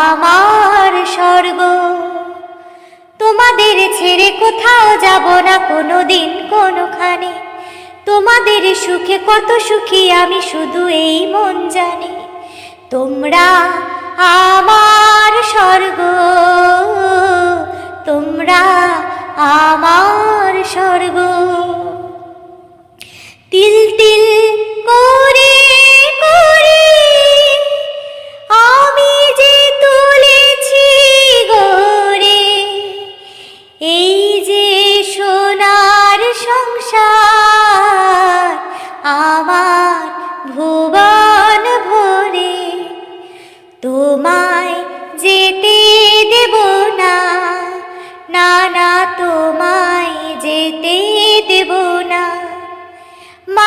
আমার স্বর্গ। তোমাদের ছেড়ে কোথাও যাব না কোনোদিন কোনোখানে, তোমাদের সুখে কত সুখী আমি শুধু এই মন জানে। তোমরা আমার স্বর্গ, তোমরা আমার স্বর্গ। তিল